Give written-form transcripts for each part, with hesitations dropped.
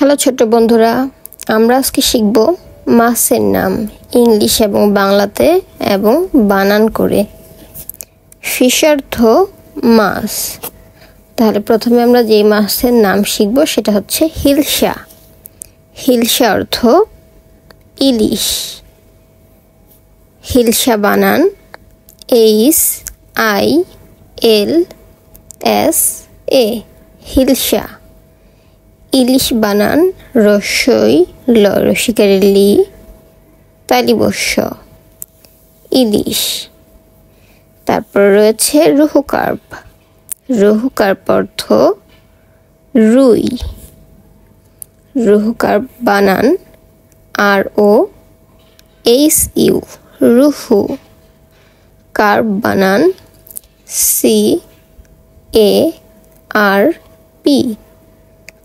Hello ছোট বন্ধুরা, আমরা আজকে শিখব মাছের নাম ইংলিশ এবং বাংলাতে এবং বানান করে। ফিশ অর্থ মাছ। তাহলে প্রথমে আমরা যে মাছের নাম শিখব সেটা হচ্ছে হিলসা। হিলসা অর্থ ইলিশ। হিলসা বানান HILSA, হিলসা। ইলিশ বানান রস্যই ল রসিকারে লি তালিবস্য, ইলিশ। তারপর রয়েছে রুহুকার্প। রুহুকার্প অর্থ রুই। রুহুকার্প বানান ROHU, রুহু। কার্প বানান CARP,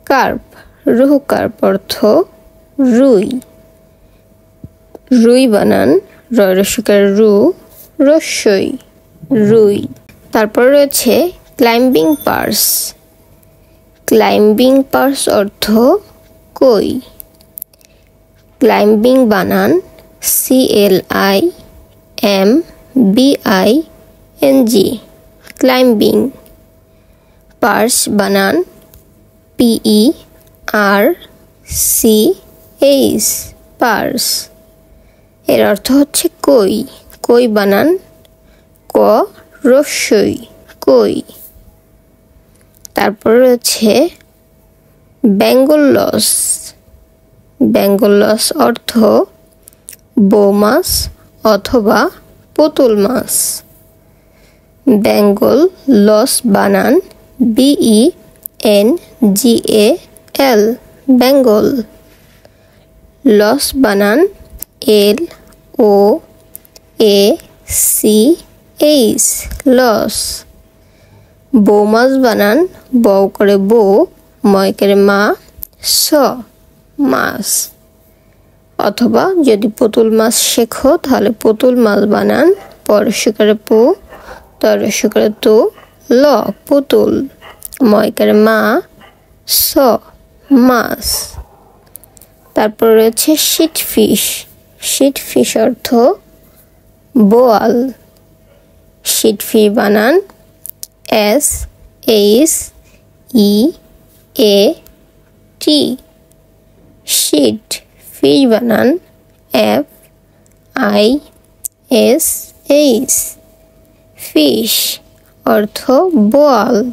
কার্প। রুহুকার্প অর্থ রুই। রুই বানান রসিকার রু রস্যই, রুই। তারপর রয়েছে ক্লাইম্বিং পার্স। ক্লাইম্বিং পার্স অর্থ কই। ক্লাইম্বিং বানান CLIMBING, ক্লাইম্বিং। পার্স বানান PERCH, পার্স। এর অর্থ হচ্ছে কই। কই বানান ক রস্যই, কই। তারপর রয়েছে বেঙ্গল লস। বেঙ্গল লস অর্থ বৌ মাছ অথবা পুতুল মাছ। বেঙ্গল লস বানান BENGAL, বেঙ্গল। লস বানান LOACH, লস। বৌ মাছ বানান বৌ করে বৌ, ময় করে মা, স, মাছ। অথবা যদি পুতুল মাছ শেখো তাহলে পুতুল মাছ বানান পরশু করে পু, তরশু করে তু, ল, পুতুল, ময় করে মা, স, মাছ। তারপর রয়েছে শিট ফিশ। শিট ফিশ অর্থ বোয়াল। শিট ফিশ বানান SHEAT, শিট। ফিশ বানান FISH, ফিশ। অর্থ বোয়াল।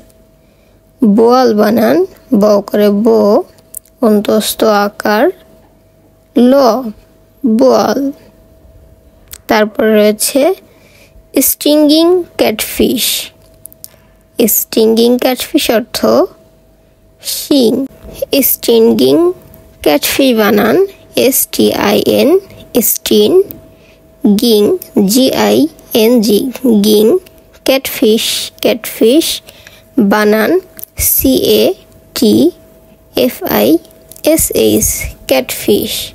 বোয়াল বানান ব করে বো, অন্তস্থ আকার ল, বোয়াল। তারপর রয়েছে স্টিঙ্গিং ক্যাটফিশ। স্টিঙ্গিং ক্যাটফিশ অর্থ শিং। স্টিঙ্গিং ক্যাটফিশ বানান STIN, স্টিন, গিং GING, গিং। ক্যাটফিশ, ক্যাটফিশ বানান CATFISH, ক্যাটফিশ।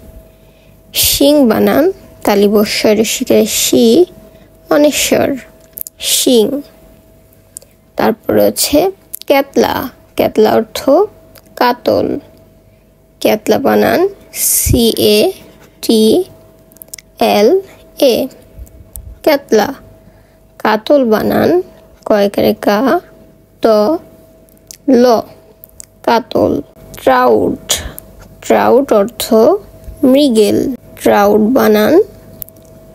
শিং বানান তালিবস্য রসিকার শি, অনেশ্বর, শিং। তারপর রয়েছে ক্যাতলা। ক্যাতলা অর্থ কাতল। ক্যাতলা বানান CATLA, ক্যাতলা। কাতল বানান কয়কারে কা, ত, ল, কাতল। ট্রাউট। ট্রাউট অর্থ মৃগেল। ট্রাউট বানান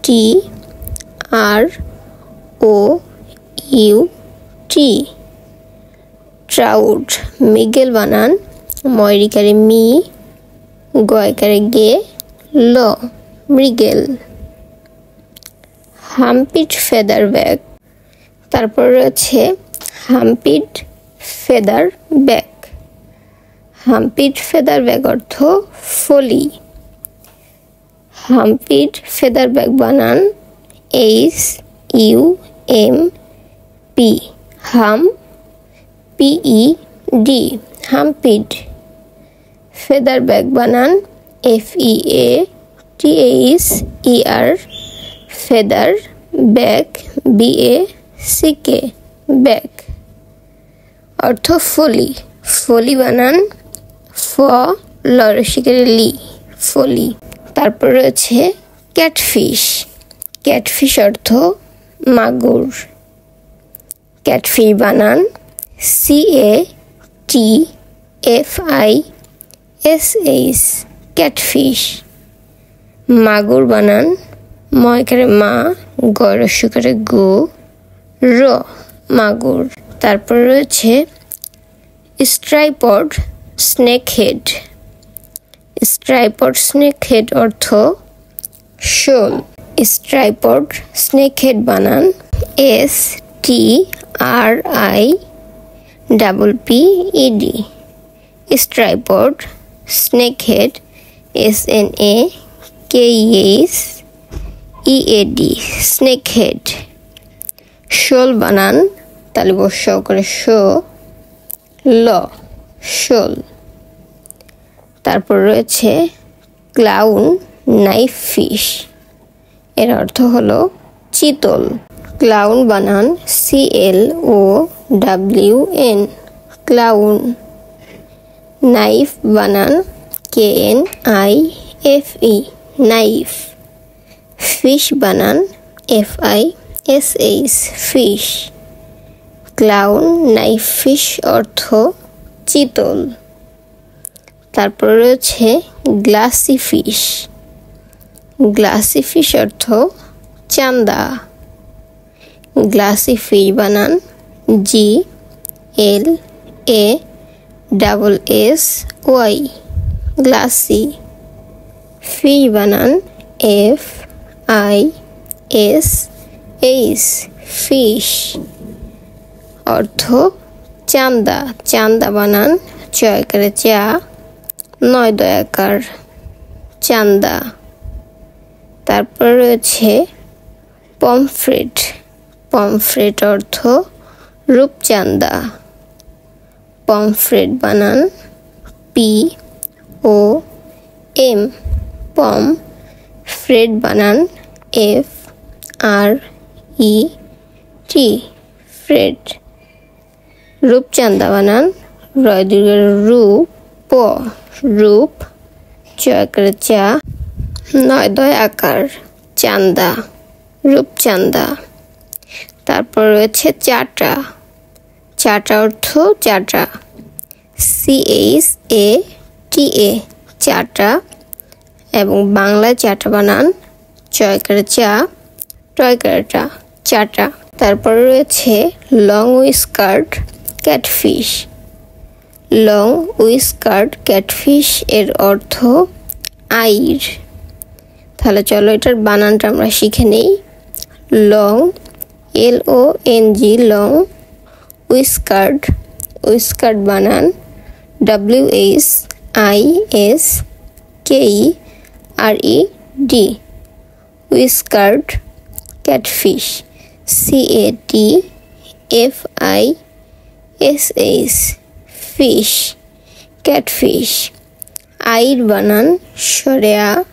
TROUT, ট্রাউট। মৃগেল বানান ময়রিকারে মি, গয়কারে গে, ল, মৃগেল। হাম্পিড ফেদার ব্যাগ। তারপর রয়েছে হাম্পিড ফেদার ব্যাগ। হাম্পিড ফেদার ব্যাগ অর্থ ফলি। হাম্পিড ফেদার ব্যাগ বানান HUMP, হাম, PED, হাম্পিড। ফেদার ব্যাগ বানান FEATHER, feather. Bag BACK, bag. অর্থ ফলি। ফলি বানান লরসিকারে লি, ফলি। তারপর রয়েছে ক্যাটফিশ। ক্যাটফিশ অর্থ মাগুর। ক্যাটফিশ বানান CATFISH, ক্যাটফিশ। মাগুর বানান ময়কারে মা, গরস্যকারে গো, র, মাগুর। তারপর রয়েছে স্ট্রাইপড স্নেকহেড। স্ট্রাইপড স্নেকহেড অর্থ শোল। স্ট্রাইপড স্নেকহেড বানান STRIPPED, striped snakehead SNAKESEAD, snakehead. শোল বানান তালিব করে শো, ল, শোল। তারপর রয়েছে ক্লাউন নাইফ ফিশ। এর অর্থ হলো চিতল। ক্লাউন বানান CLOWN, ক্লাউন। নাইফ বানান KNIFE, নাইফ। ফিশ বানান FISH, fish. Clown knife fish অর্থ চিতল। তারপর রয়েছে গ্লাসি ফিশ। গ্লাসি ফিশ অর্থ চান্দা। গ্লাসি ফিশ বানান GLASSY, গ্লাসি। ফিশ বানান FISH, ফিশ। অর্থ চান্দা। চান্দা বানান চয়কারে চা, নয় দয়াকার, চান্দা। তারপর রয়েছে পমফ্রেট। পমফ্রেট অর্থ রূপচান্দা। পমফ্রেট বানান POM, পম। ফ্রেট বানান FRET, ফ্রেট। রূপচান্দা বানান রয় দীর্ঘের রূপ, প, রূপ, চয়কারে চা, নয় দয় আকার, চান্দা, রূপচান্দা। তারপর রয়েছে চাটা। চাটা অর্থ চাটা, CHATA, চাটা। এবং বাংলায় চাটা বানান চয়কারে চা, টয়কারে টা, চাটা। তারপর রয়েছে লং উইস্কার্ড ক্যাটফিশ। লং উইস্কার্ড ক্যাটফিশ এর অর্থ আইর। তাহলে চলো এটার বানানটা আমরা শিখে নেই। Long, LONG, long. উইস্কার্ড, উইস্কার্ড বানান WISKERED, উইস্কার্ড। Catfish CATFISH, fish, catfish. আইর বানান সরেয়া,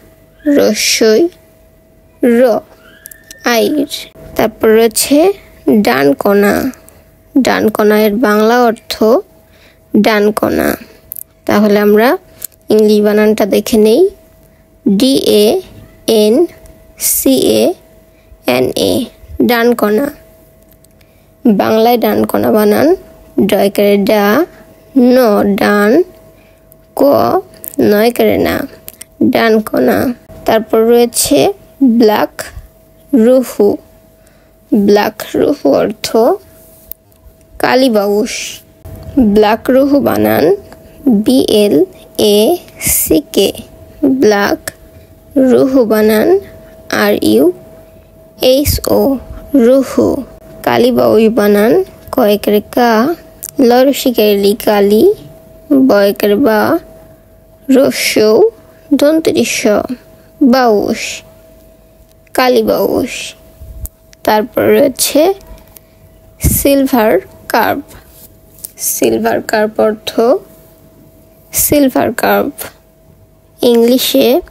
রস্যই, র, আইর। তারপর রয়েছে ডানকোনা। ডানকোনা এর বাংলা অর্থ ডানকোনা। তাহলে আমরা ইংলিশ বানানটা দেখে নেই। DANCANA, ডানকোনা। বাংলায় ডানকোনা বানান ডয়কারে ডা, ন, ডান, ক, নয়কারে না, ডানকোনা। তারপর রয়েছে ব্ল্যাক রুহু। ব্ল্যাক রুহু অর্থ কালীবাউস। ব্ল্যাক রুহু বানান BLACK, ব্ল্যাক। রুহু বানান RUHO, রুহু। কালীবাউস বানান কয়েকের কা, লরসিকারে লি, কালী, বয়কের বা, রস্যৌ, দন্তরিস, বাউস, কালীবাউস। তারপর রয়েছে সিলভার কার্প। সিলভার কার্প অর্থ সিলভার কার্প। ইংলিশে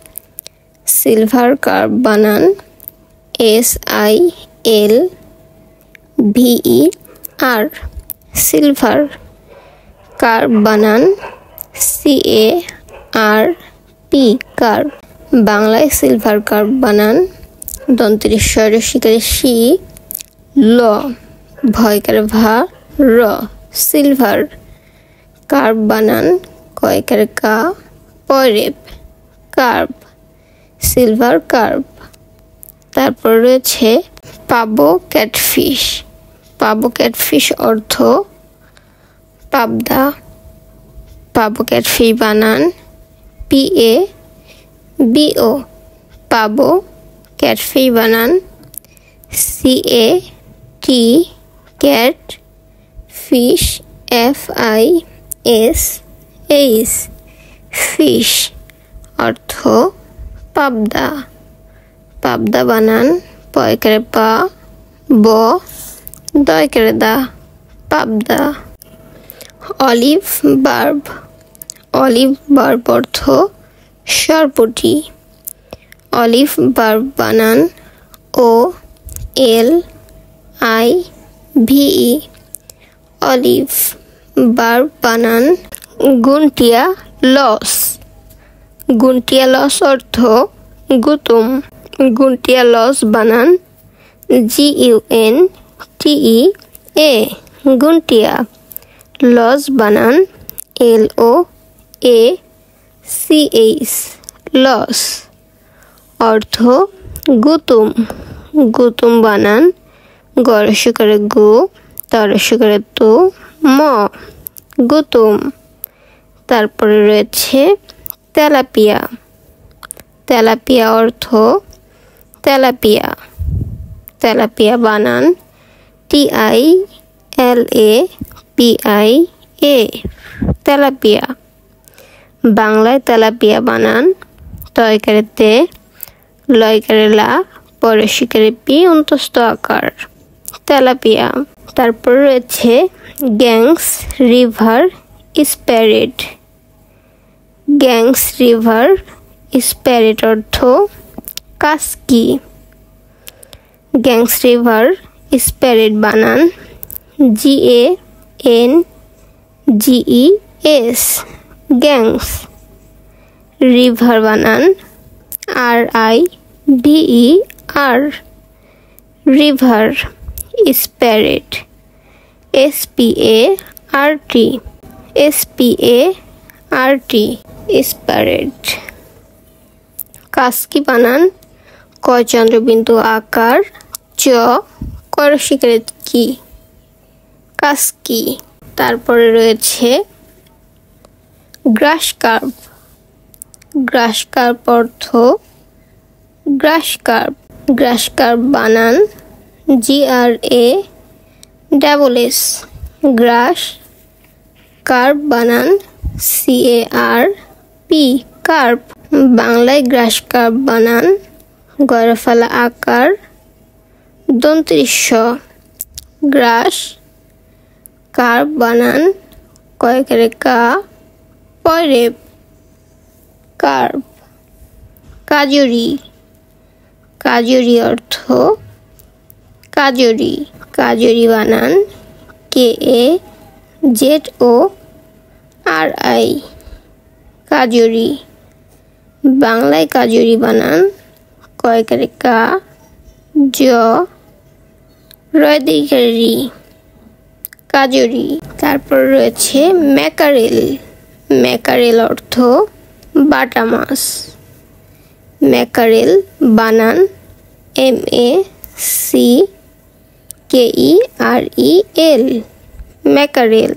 সিলভার কার্প বানান SILVER, সিলভার। কার্প বানান আর পি কার্প। বাংলায় সিলভার কার্প বানান দন্তের স্বরশিকারে সি ল ভয়কারে ভা র সিলভার। কার্প বানান কয়কারে কা পরেপ কার্প সিলভার কার্প। তারপর রয়েছে পাবো ক্যাটফিশ। পাবো ক্যাটফিশ অর্থ পাবদা। পাবো ক্যাটফিশ বানান PA BO পাবো ক্যাটফিশ বানান CAT cat fish FISH fish অর্থ পাবদা। পাবদা বানান পয়কারে পা ব দয়কারে দা পাবদা। Olive verb. অলিভ বার্ব অর্থ সরপুঁটি। অলিভ বার্ব বানান OLIVE অলিভ। বার্ব বানান গুনটিয়া লস। গুনটিয়া লস অর্থ গুতুম। গুনটিয়া লস বানান GUNTEA গুনটিয়া। লস বানান LOACH লস অর্থ গুতুম। গুতুম বানান গরস্বকারে গো তরস্বকারে তো ম গুতুম। তারপরে রয়েছে তেলাপিয়া। তেলাপিয়া অর্থ তেলাপিয়া। তেলাপিয়া বানান TILAPIA তেলাপিয়া। বাংলায় তেলাপিয়া বানান তয়কারে তে লয়কারে লা পরশিকারে পি অন্তস্থ আকার তেলাপিয়া। তারপর রয়েছে গ্যাংস রিভার স্প্যারেট। গ্যাংস রিভার স্প্যারেট অর্থ কাসকি। গ্যাংস রিভার স্প্যারেট বানান GANGES গ্যাংস। রিভার বানান RIVER রিভার। স্প্যারেট SPART স্প্যারেট। কাসকি বানান কয় চন্দ্রবিন্দু আকার চ করশিকারে কি কাসকি। তারপরে রয়েছে গ্রাস কার্প। গ্রাস কার্প অর্থ গ্রাস কার্প। গ্রাস কার্প বানান GRASS গ্রাস। কার্প বানান CARP কার্প। বাংলায় গ্রাস কার্প বানান গরফালা আকার দন্ত্রিশ গ্রাস। কার্প বানান কয়কারে কা পরেপ কার্প। কাজরি। কাজরি অর্থ কাজরি। কাজরি বানান KAZORI কাজরি। বাংলায় কাজরি বানান কয়কারে কা জ রয়দিকারে রি কাজরি। তারপর রয়েছে ম্যাকারেল। ম্যাকারেল অর্থ বাটা মাছ। ম্যাকারেল বানান MACKEREL ম্যাকারেল।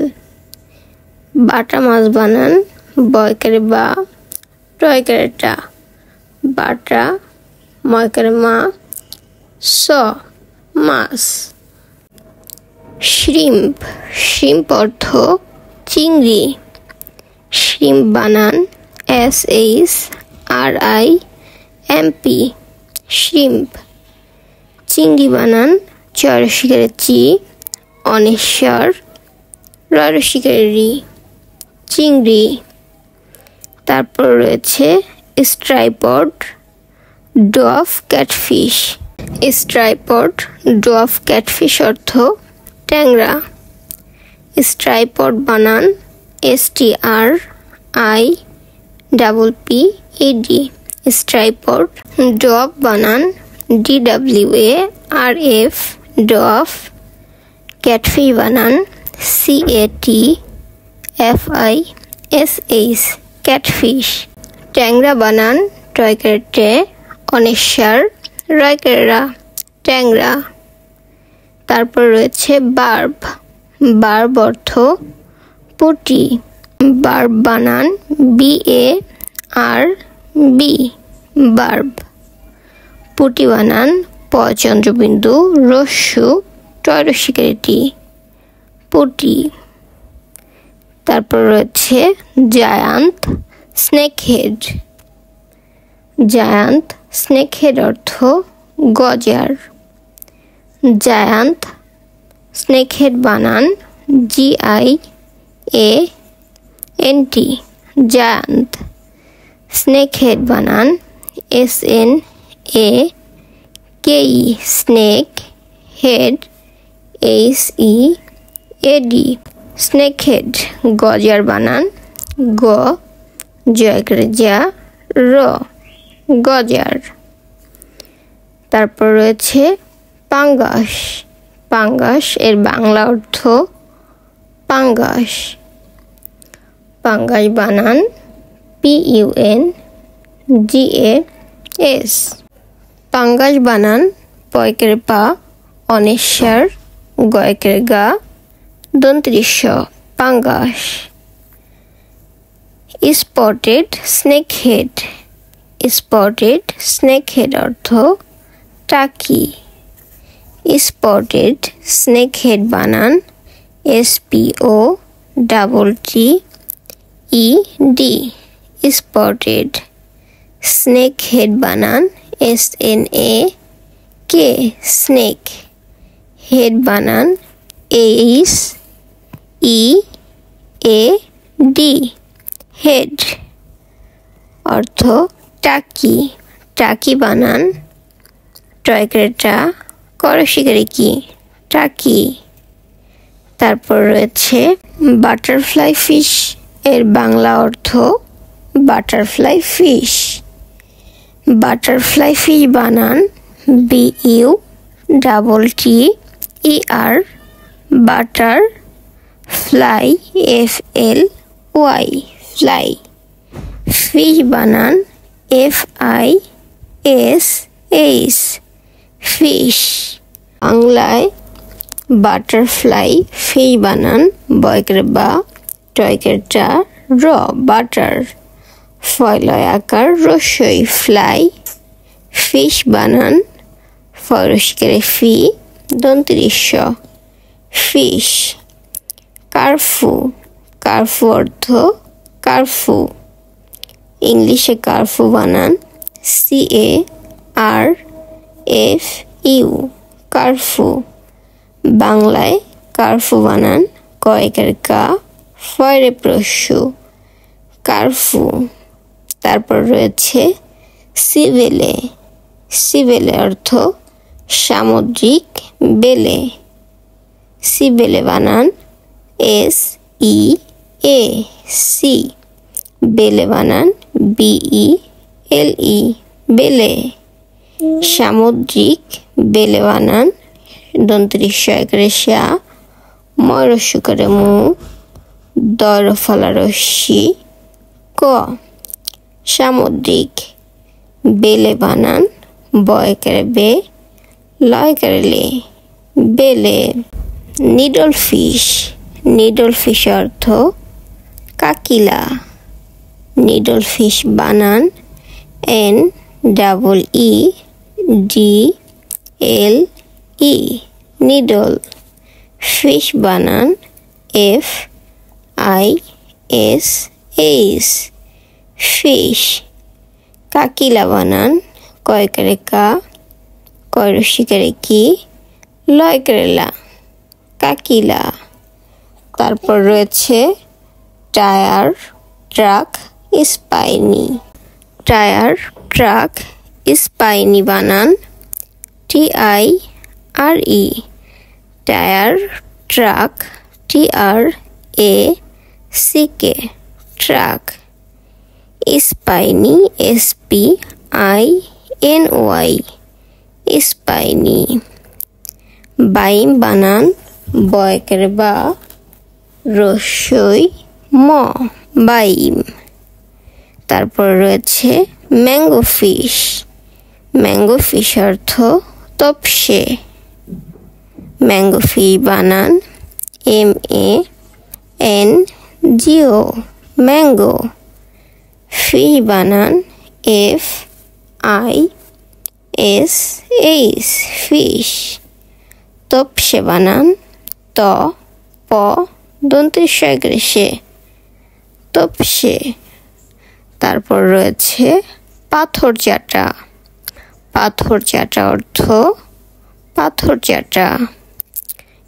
বাটা মাছ বানান বয়কারে বা টয়কারে টা বাটা ময়কারে মা স মাছ। শ্রিম্প। শ্রিম্প অর্থ চিংড়ি। শ্রিম্প বানান SHRIMP শ্রিম্প। চিংড়ি বানান চরশিকারে চি অনেশ্বর ররশিকারে রি চিংড়ি। তারপর রয়েছে striped dwarf catfish. Striped dwarf catfish অর্থ ট্যাংরা। স্ট্রাইপড বানান STRIPED double P E D striped. Dwarf বানান DWARF ডফ। ক্যাটফিশ বানান CATFISH ক্যাটফিশ। ট্যাংরা বানান টয়কেটে অনেশ্বর রয়কেরা ট্যাংরা। তারপর রয়েছে বার্ব। বার্ব অর্থ পুঁটি। বার্ব বানান BARB বার্ব। পুঁটি বানান প চন্দ্রবিন্দু রস্যু টয়রসিকারিটি পুঁটি। তারপর রয়েছে জায়ান্ট স্নেকহেড। জায়ান্ট স্নেকহেড অর্থ গজার। জায়ান্ট স্নেকহেড বানান GIANT জায়ান্ট। স্নেকহেড বানান SNAKE snake. Head HEAD snakehead. গজার বানান গ জয়কারে যা র গজার। তারপর রয়েছে পাঙ্গাস। পাঙ্গাস এর বাংলা অর্থ পাঙ্গাস। পাঙ্গাস বানান PUNGAS। পাঙ্গাস বানান পয়কের পা অনেশ্বর গয়কের গা দন্ত্রিস্য পাঙ্গাস। Spotted snakehead. স্পটেড স্নেকহেড অর্থ টাকি। স্পটেড স্নেকহেড বানান SPOTTED স্পটেড। স্নেকহেড বানান SNAK স্নেক। হেড বানান HEAD হেড অর্থ টাকি। টাকি বানান টয়ক্রেটা করশিকারি কি টাকি। তারপর রয়েছে বাটারফ্লাই ফিশ এর বাংলা অর্থ বাটারফ্লাই ফিশ। বাটারফ্লাই ফিশ বানান BUTTER butter fly FLY fly. Fish বানান FISH ফিশ। বাংলায় বাটারফ্লাই ফিশ বানান বয়কের বা টয়কের টা র বাটার ফয়লয় আকার রস্যই ফ্লাই। ফিশ বানান ফয়রসিকারে ফি দন্ত্রিস্য ফিশ। কার্ফু। কার্ফু অর্থ কার্ফু। ইংলিশে কার্ফু বানান CARFU কার্ফু। বাংলায় কার্ফু বানান কয়েকের কা ফয়রে প্রস্যু কার্ফু। তারপর রয়েছে সিবেলে। সিবেলে অর্থ সামুদ্রিক বেলে। সিবেলে বানান SEAC বেলে বানান BELE বেলে। সামুদ্রিক বেলে বানান দন্ত্রিস্য রেশা ময়রস্যকারে মু দর ফলারস্যি ক। সামুদ্রিক বেলে বানান বয়কারে বে লয়কারে লে বেলে। Needle fish. নিডল ফিশ অর্থ কাকিলা। নিডল ফিশ বানান NEEDLE নিডল। ফিশ বানান FISH ফিশ। কাকিলা বানান কয়কারে কা কয়রসিকারে কি লয়কারেলা কাকিলা। তারপর রয়েছে tyre track spiny. Tyre track spiny বানান TIRE tyre track TRACK track. Spiny SPINY spiny. বাইম বানান বয়কের বা রস্যই ম বাইম। তারপর রয়েছে ম্যাঙ্গো ফিশ। ম্যাঙ্গো ফিশ অর্থ তপসে। ম্যাঙ্গো ফিশ বানান MANGO ম্যাঙ্গো। ফিশ বানান FISH ফিশ। তপসে বানান TP তপসে। তারপর রয়েছে পাথর চাটা। পাথর চাটা অর্থ পাথর চাটা।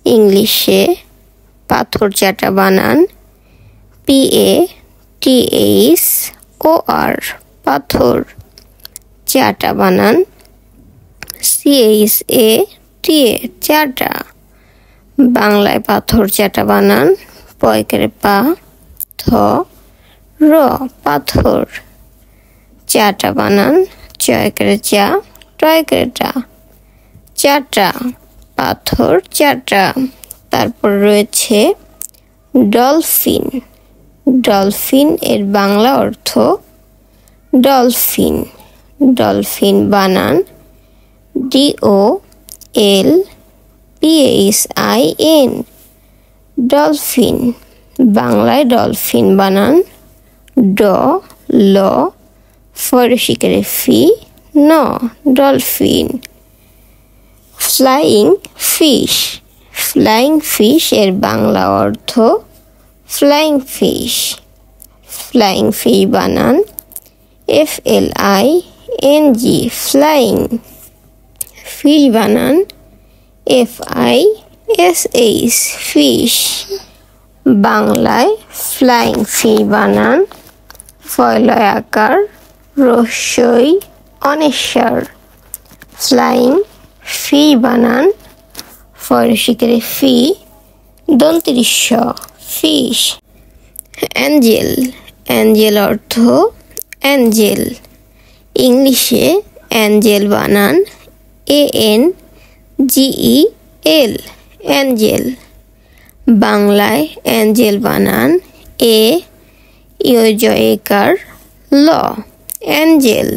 ইংলিশে পাথর চাটা বানান PATHOR পাথর। চাটা বানান CHATA চাটা। বাংলায় পাথর চাটা বানান পয়কের পা থ র পাথর। চাটা বানান চয়কের চা টয়কের টা চাটা। পাথর চাটা। তারপর রয়েছে ডলফিন। ডলফিন এর বাংলা অর্থ ডলফিন। ডলফিন বানান DOLPHIN ডলফিন। বাংলায় ডলফিন বানান ড ল ফরশিকের ফি ন dolphin. Flying fish. Flying fish এর বাংলা অর্থ ফ্লাইং ফিশ। ফ্লাইং ফিশ বানান FLING ফ্লাইং। ফিশ বানান FISH ফিশ। বাংলায় ফ্লাইং ফিশ বানান ফয়লয় আকার রস্যই অনেশ্বর। ফ্লাইং ফিশ বানান ফরশিকের ফি দন্ত্রিস্য ফিশ। অ্যাঞ্জেল। অ্যাঞ্জেল অর্থ অ্যাঞ্জেল। ইংলিশে অ্যাঞ্জেল বানান ANGEL অ্যাঞ্জেল। বাংলায় অ্যাঞ্জেল বানান AYOJER ল অ্যাঞ্জেল।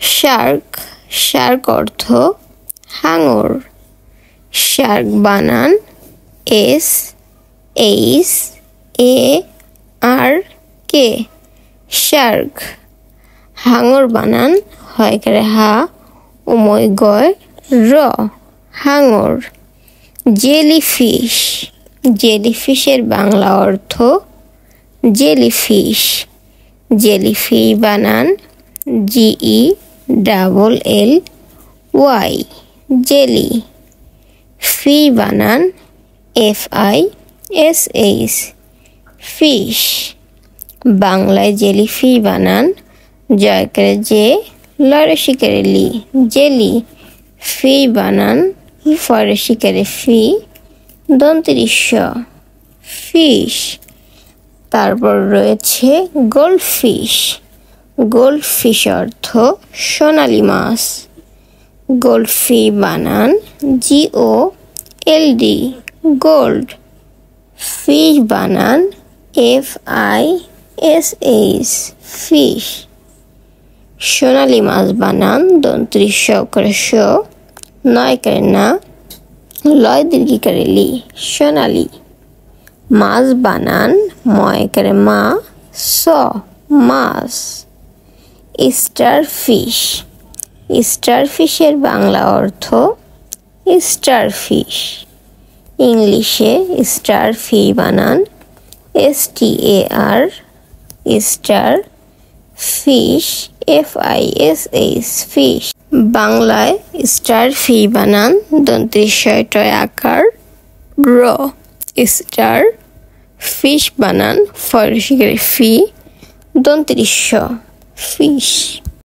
শার্ক। শার্ক অর্থ হাঙর। শার্ক বানান SHARK শার্ক। হাঙর বানান হয়কার হা উময় গয় র হাঙর। জেলিফিশ। জেলিফিশের বাংলা অর্থ জেলিফিশ। জেলিফিশ বানান GELLY জেলি। ফি বানান FISH ফিশ। বাংলায় জেলিফিশ বানান জয়কারে জে লরশিকারে লি জেলি। ফি বানান ফরশিকারে ফি দন্ত্রিস্য ফিশ। তারপর রয়েছে গোল্ডফিশ। গোল্ডফিশ অর্থ সোনালী মাছ। গোল্ডফিশ বানান GOLD গোল্ড। ফিশ বানান FISH ফিশ। সোনালী মাছ বানান দন্ত্রিস্য করে স নয় করে না লয় দীর্ঘিকারে লি সোনালী। মাছ বানান ময় করে মা স মাছ। Starfish. স্টার ফিশের বাংলা অর্থ স্টার ফিশ। ইংলিশে স্টার ফিশ বানান STAR star. Fish FISH fish. বাংলায় স্টার ফিশ বানান দন্ত্রিস্য টয় আকার র স্টার। ফিশ বানান ফরশিকারে ফি দন্ত্রিস্য ফিশ।